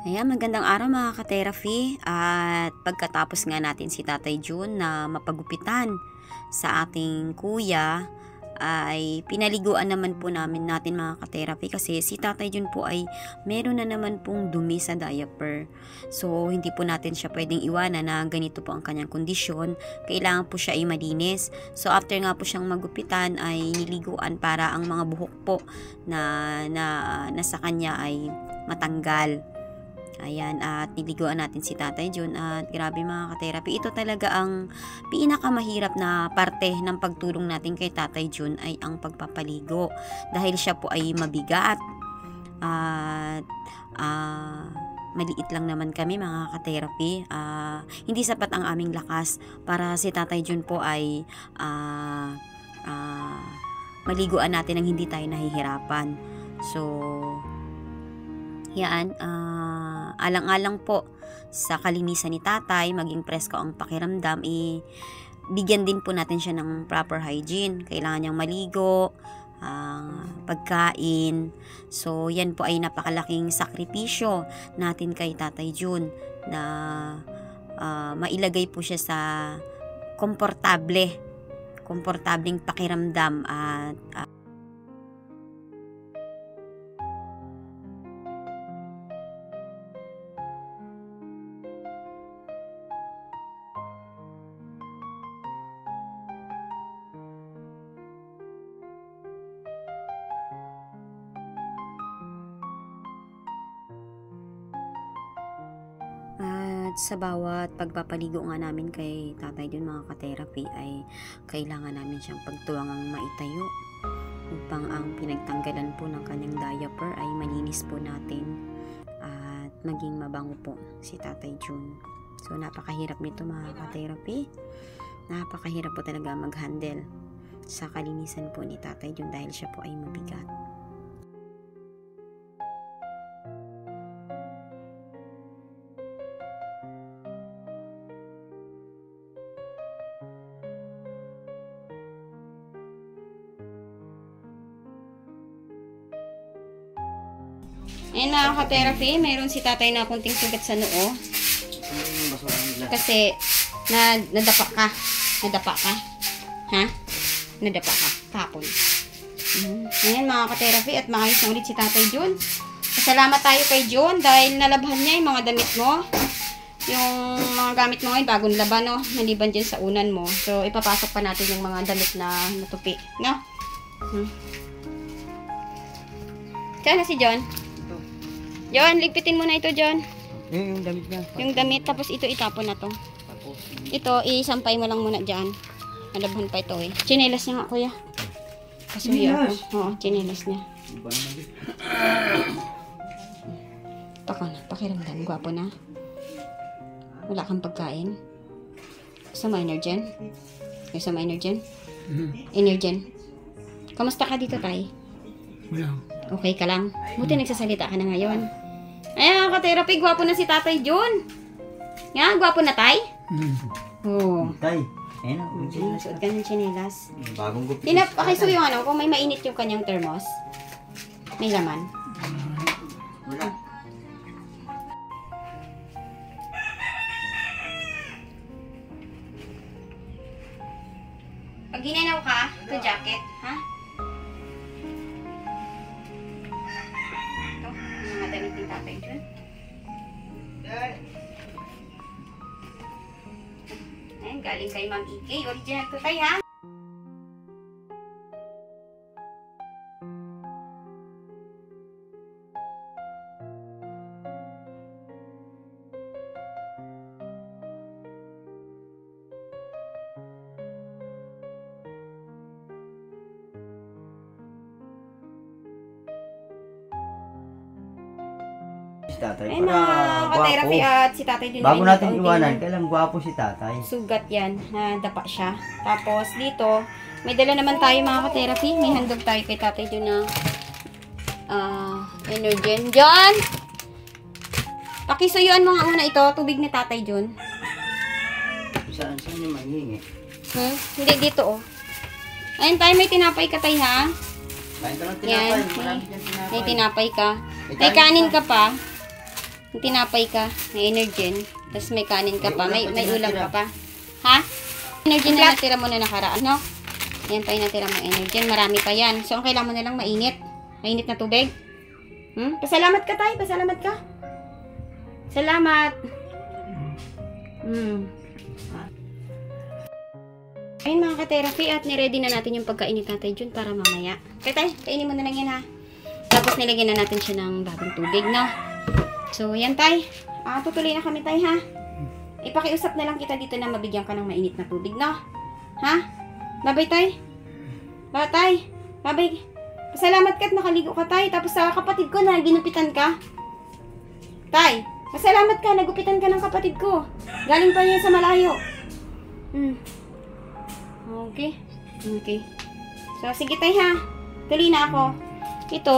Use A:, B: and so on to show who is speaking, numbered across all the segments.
A: Ayan, magandang araw mga ka-therapy. At pagkatapos nga natin si Tatay Jun na mapagupitan sa ating kuya, ay pinaliguan naman po natin mga ka-therapy kasi si Tatay Jun po ay meron na naman pong dumi sa diaper. So, hindi po natin siya pwedeng iwanan na ganito po ang kanyang kondisyon. Kailangan po siya ay malinis. So, after nga po siyang magupitan ay niliguan para ang mga buhok po na sa kanya ay matanggal. Ayan, at niliguan natin si Tatay Jun at grabe mga ka-therapy, ito talaga ang pinakamahirap na parte ng pagtulong natin kay Tatay Jun ay ang pagpapaligo dahil siya po ay mabigat at maliit lang naman kami mga ka-therapy. Hindi sapat ang aming lakas para si Tatay Jun po ay maliguan natin nang hindi tayo nahihirapan. So yan, alang-alang po sa kalinisan ni tatay, maging presko ang pakiramdam, bigyan din po natin siya ng proper hygiene. Kailangan niyang maligo, pagkain. So, yan po ay napakalaking sakripisyo natin kay Tatay Jun na mailagay po siya sa komportableng pakiramdam at sa bawat pagpapaligo nga namin kay Tatay Jun mga ka-therapy ay kailangan namin siyang pagtuwangang maitayo upang ang pinagtanggalan po ng kanyang diaper ay malinis po natin at maging mabango po si Tatay Jun. So napakahirap nito mga ka-therapy, napakahirap po talaga mag-handle sa kalinisan po ni Tatay Jun dahil siya po ay mabigat. Ayan mga ka-therapy, mayroon si tatay na kunting sugat sa noo. Kasi, nadapa ka. Nadapa ka. Ha? Nadapa ka. Kapon. Ayan mga ka-therapy, at maayos na ulit si Tatay Jun. Salamat tayo kay Jun dahil nalabhan niya yung mga damit mo. Yung mga gamit mo ngayon, bagong laban, no? Naliban dyan sa unan mo. So, ipapasok pa natin yung mga damit na natupi. No? Saan na si John? John, ligpitin mo na ito, John.
B: Yung damit na.
A: Yung damit, tapos ito itapon na to. Ito, isampay mo lang muna dyan. Malabhan pa ito eh. Chinelas niya nga, kuya. Kasuya ako. Oo, chinelas niya. Paka na, pakiramdam. Gwapo na. Wala kang pagkain. Sa minor dyan. Sa minor dyan. Inner dyan. Kamusta ka dito, tay?
B: Wala.
A: Okay ka lang? Buti nagsasalita ka na ngayon. Ayan, ka-therapy, gwapo na si Tatay Jun. Nga, gwapo na, tay? Oo.
B: Tay, ayun na.
A: Suot ka ng chinelas.
B: Bagong gupit.
A: Pakiso yung ano, kung may mainit yung kanyang thermos. May laman.
B: Wala.
A: Pag ginanaw ka, ito jacket, ha? Ito, mga damit ni Tatay Jun. Ayan, galing kay Ma'am Ike. Original to, tay, ha?
B: Si tatay.
A: Ayun na, ka-therapy at si Tatay Jun.
B: Bago natin iwanan, kailang gwapo si tatay.
A: Sugat yan, nadapa siya. Tapos dito, may dala naman tayo mga ka-therapy. May handog tayo kay Tatay Jun na Energen. John! Pakisuyuan mo nga muna ito, tubig ni Tatay Jun.
B: Saan yung mahingi?
A: Hindi, dito oh. Ayun tayo, may tinapay ka tayo ha.
B: Kain ka ng
A: Yan,
B: tinapay. Marami kang tinapay.
A: may tinapay ka. May kanin ka pa. tinapay ka, may Energen, tapos may kanin ka pa, may ulam ka pa. Ha? Energen na natira mo na nakaraan, no? Yan pa yung natira mo Energen, marami pa yan. So, ang kailangan mo na lang mainit. Mainit na tubig. Pasalamat ka, tay. Pasalamat ka. Salamat. Ayun mga ka-therapy, at niready na natin yung pagkain ni Tatay Jun para mamaya. Kaya tay, kainin mo na lang yan ha. Tapos nilagyan na natin siya ng bagong tubig, no? So, yan tay. Tutuloy na kami tay ha. Ipakiusap na lang kita dito na mabigyan ka ng mainit na tubig, no? Ha? Babay tay. Babay tay. Babay. Pasalamat ka at nakaligo ka tay. Tapos sa kapatid ko na ginupitan ka. Tay, pasalamat ka. Nagupitan ka ng kapatid ko. Galing pa niya sa malayo. Okay. Okay. So, sige tay ha. Tuloy na ako. Ito.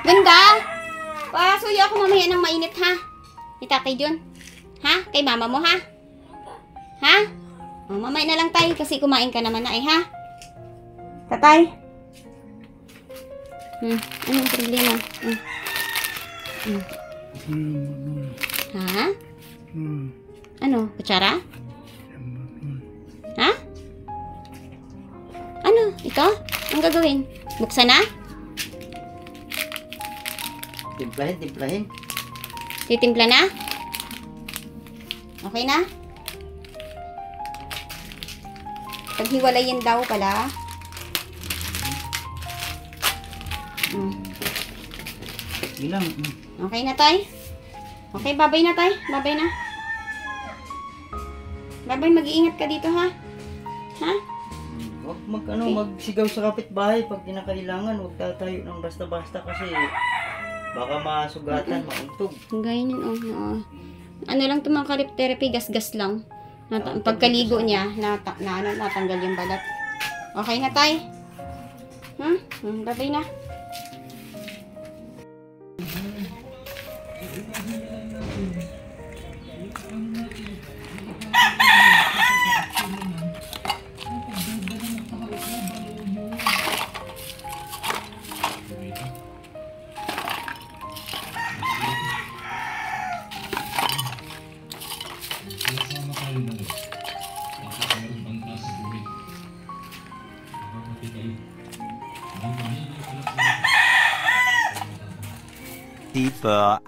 A: Ganda! Pasuyo ako mamaya ng mainit ha. Ni Tatay Jun. Ha? Kay mama mo ha? Ha? Mamaya na lang tayo kasi kumain ka naman na ha? Tatay? Anong problema? Ha? Ano? Kutsara? Ha? Ano? Ito? Ang gagawin? Buksan na?
B: Timplahin.
A: Titimpla na? Okay na? Paghiwalayin daw pala.
B: Bilang.
A: Okay na tay? Okay, babay na tay. Babay na. Babay, mag-iingat ka dito ha? Ha?
B: Huwag magsigaw sa kapitbahay pag kinakailangan. Huwag tatayo ng basta-basta kasi baka masugatan, mauntog.
A: Ganyan ano lang ito mga ka-therapy, gas-gas lang. Pagkaligo niya, natanggal yung balat. Okay na tay? Babay na.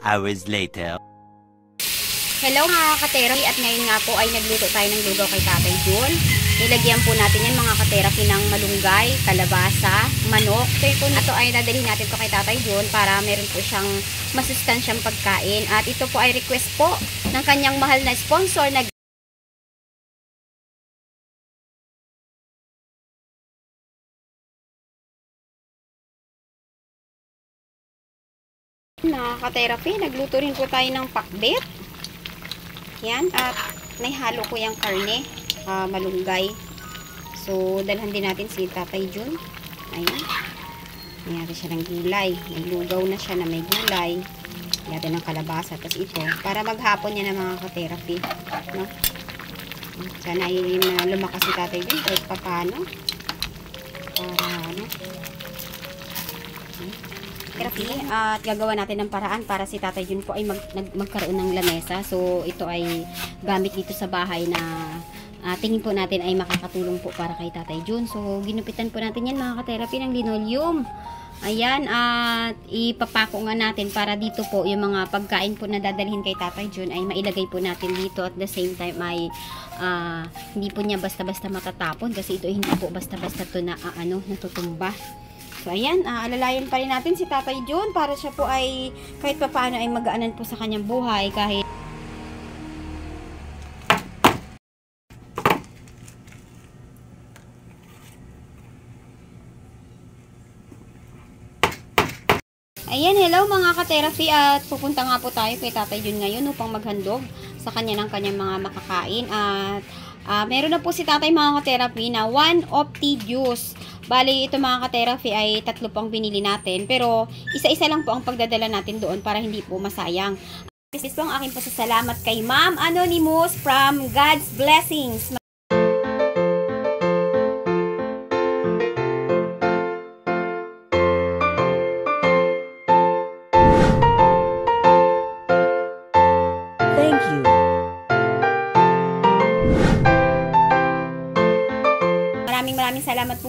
C: Hours later.
A: Hello mga ka-therapy, at ngayon nga po ay nagluto tayo ng lugaw kay Tatay Jun. Nilagyan po natin yan mga ka-therapy ng malunggay, kalabasa, manok. Ito ay dadalhin natin to kay Tatay Jun para meron po siyang masustansyang pagkain. At ito po ay request po ng kanyang mahal na sponsor na mga ka-therapy, nagluto rin po tayo ng pakbet. Yan, at may halo ko yung karne, malunggay. So, dalhan din natin si Tatay Jun. Ayan. Mayroon siya ng gulay. May lugaw na siya na may gulay. Mayroon ng kalabasa. Tapos ito, para maghapon niya ng mga ka-therapy. No? Sana yung lumakas si Tatay Jun kahit paano. Para, ano? Therapy, at gagawa natin ng paraan para si Tatay Jun po ay magkaroon ng lamesa. So, ito ay gamit dito sa bahay na tingin po natin ay makakatulong po para kay Tatay Jun. So, ginupitan po natin yan mga ka-therapy ng linoleum. Ayan, at ipapako nga natin para dito po yung mga pagkain po na dadalhin kay Tatay Jun ay mailagay po natin dito, at the same time ay hindi po niya basta-basta matatapon kasi ito hindi po basta-basta to na natutumba. So, ayan, alalayan pa rin natin si Tatay Jun para siya po ay kahit pa paano ay magaanan po sa kanyang buhay kahit ayan, hello mga ka-therapy, at pupunta nga po tayo kay Tatay Jun ngayon upang maghandog sa kanya ng kanyang mga makakain. At meron na po si Tatay mga ka-therapy na 1 Opti juice. Bali, ito mga ka-therapy ay 3 pang binili natin. Pero, isa-isa lang po ang pagdadala natin doon para hindi po masayang. This po ang aking pasasalamat kay Ma'am Anonymous from God's Blessings.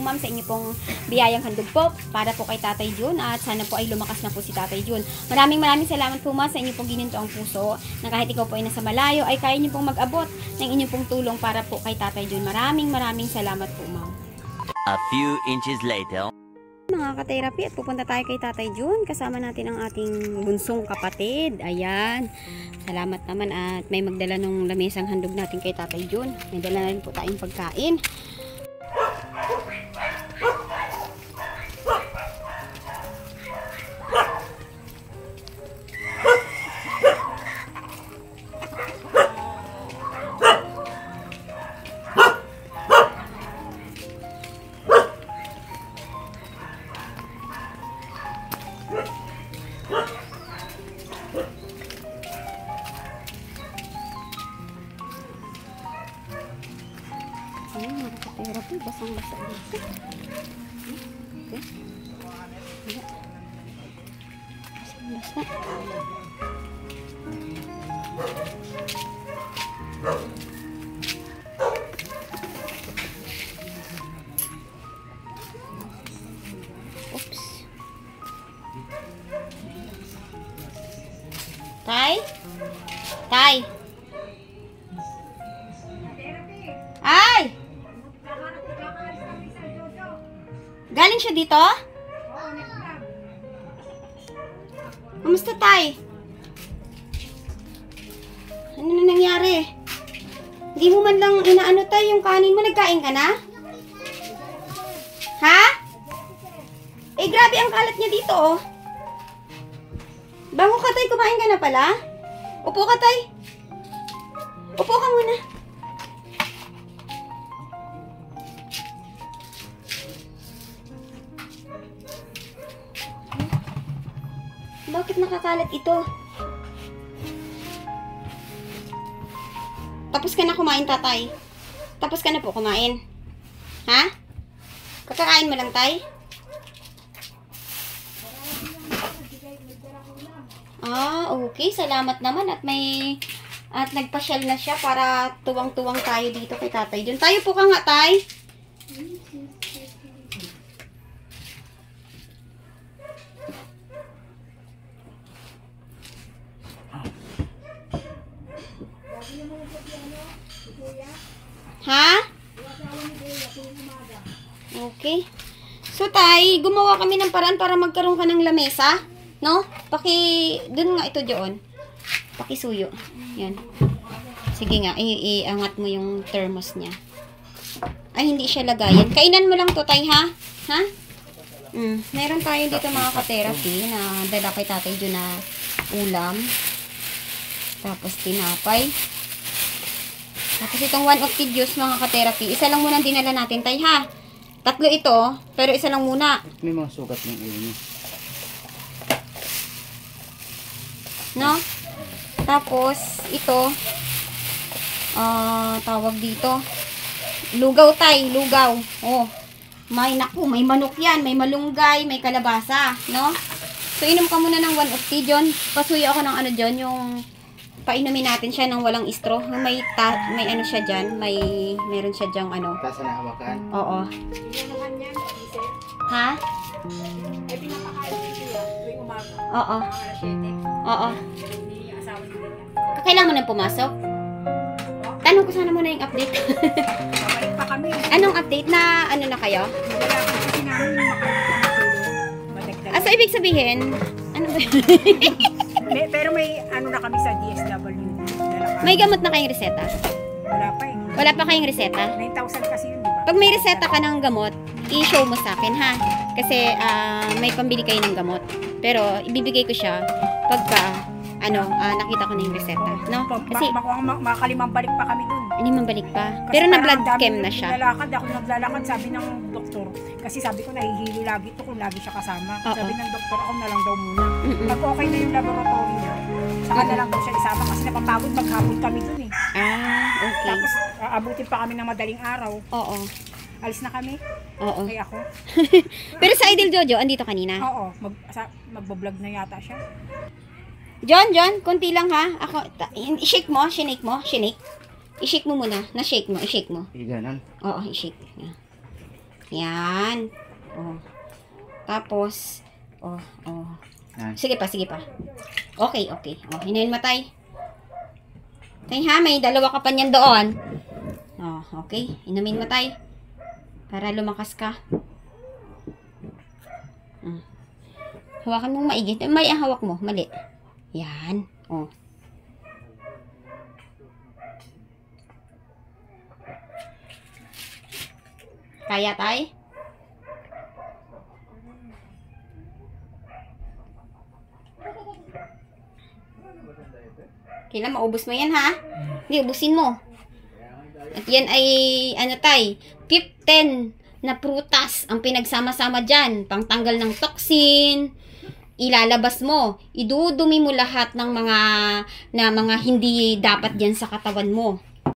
A: ma'am sa inyo pong biyayang handog po para po kay Tatay Jun at sana po ay lumakas na po si Tatay Jun. Maraming salamat po ma'am sa inyo pong gininto ang puso na kahit ikaw po ay nasa malayo ay kaya niyo pong mag-abot ng inyong pong tulong para po kay Tatay Jun. Maraming salamat po ma'am.
C: A few inches later.
A: Mga ka-therapy, at pupunta tayo kay Tatay Jun. Kasama natin ang ating bunsong kapatid. Ayan. Salamat naman at may magdala ng lamesang handog natin kay Tatay Jun. May dala na rin po tayong pagkain. Ayan, mga ka-therapy, basang-basa dito. Okay. Basang-basa. Oops. Tay? Tay? Ay! Galing siya dito? Kamusta, Tay? Ano na nangyari? Hindi mo man lang inaano, Tay, yung kanin mo. Nagkain ka na? Ha? Eh, grabe ang kalat niya dito, oh. Bango ka, Tay. Kumain ka na pala? Upo ka, Tay. Upo ka muna. Bakit nakakalat ito? Tapos ka na kumain, Tatay? Tapos ka na po kumain? Ha? Kakakain mo lang, Tay? Ah, okay. Salamat naman at nagpasyal na siya para tuwang-tuwang tayo dito kay Tatay Jun. Tayo po ka nga, Tay. Ha? Okay. So, Tay, gumawa kami ng paraan para magkaroon ka ng lamesa. No? Dun nga ito doon. Pakisuyo. Yan. Sige nga, iangat mo yung thermos niya. Ay, hindi siya lagayan. Kainan mo lang to, Tay, ha? Ha? Meron tayo dito mga ka-therapy na dala kay Tatay Jun na ulam. Tapos tinapay. Tapos itong 1 of juice mga ka-therapy. Isa lang muna dinala natin, Tay, ha? 3 ito, pero isa lang muna.
B: May mga sugat ng ulo niya.
A: No? Tapos, ito, tawag dito, lugaw, Tay, lugaw. Oh, may manok yan, may malunggay, may kalabasa, no? So, inom ka muna ng 1 of tea, John. Pasuyo ako ng ano, John, yung painumin natin siya ng walang straw. May ano siya dyan, meron siya dyang ano.
B: Tasa na hawakan?
A: Oo. Ha?
D: Eh, pinapakain ko siya tuwing umaga.
A: Oo.
D: Alas 7.
A: Oo.
D: Ni asawa niya.
A: Kailangan mo nang pumasok? Tanong ko sana muna yung update.
D: Babalik pa kami.
A: Anong update na ano na kayo?
D: Wala pa kasi namin yung makakatulong. Madagdag.
A: So, ibig sabihin, ano ba yun?
D: Pero may ano na kami sa DSWD.
A: May gamot na kayong reseta?
D: Wala pa eh.
A: Wala pa kayong reseta?
D: 9,000 kasi yun, di ba?
A: Pag may reseta ka ng gamot, i-show mo sa akin, ha? Kasi may pambili kayo ng gamot. Pero, ibibigay ko siya pagka, nakita ko na yung reseta. No? Kasi,
D: Makalimang balik pa kami dun.
A: hindi man balik pa.
D: Kasi
A: Pero
D: parang
A: na-blood
D: ang dami
A: chem
D: nung
A: na siya.
D: Ako naglalakad, sabi ng doktor. Kasi sabi ko, nahihilo lagi ito kung lagi siya kasama.
A: Oo.
D: Sabi ng doktor, ako na lang daw muna.
A: Mm-mm.
D: Pag okay na yung laboratory niya, saka na lang daw siya isama kasi napapagod maghapon kami dun eh.
A: Okay.
D: Tapos, aabutin pa kami ng madaling araw.
A: Oo.
D: Alis na kami.
A: Oo.
D: Kaya ako.
A: Pero sa Idol Jojo, andito kanina.
D: Oo. Magbablog na yata siya.
A: John, konti lang ha. I-shake mo, shinake mo, shinake. I-shake mo muna. Na-shake mo, i-shake mo.
B: Ganon.
A: Oo, i-shake. Yeah. Yan. Oh. Tapos, oh.
B: Yan.
A: Sige pa. Okay. Oh, hinayin mo, tay. Tay, ha? May dalawa ka pa niyan doon. Oh, okay. Inumin mo, tay. Para lumakas ka. Hawakan mo maigi. Mali ang hawak mo. Mali. Yan. Oh. Kaya, tay? Kailan maubos mo yan, ha? Hindi, ubusin mo. At yan ay, tay, 15 na prutas ang pinagsama-sama dyan. Pangtanggal ng toxin, ilalabas mo. Idudumi mo lahat ng mga hindi dapat dyan sa katawan mo.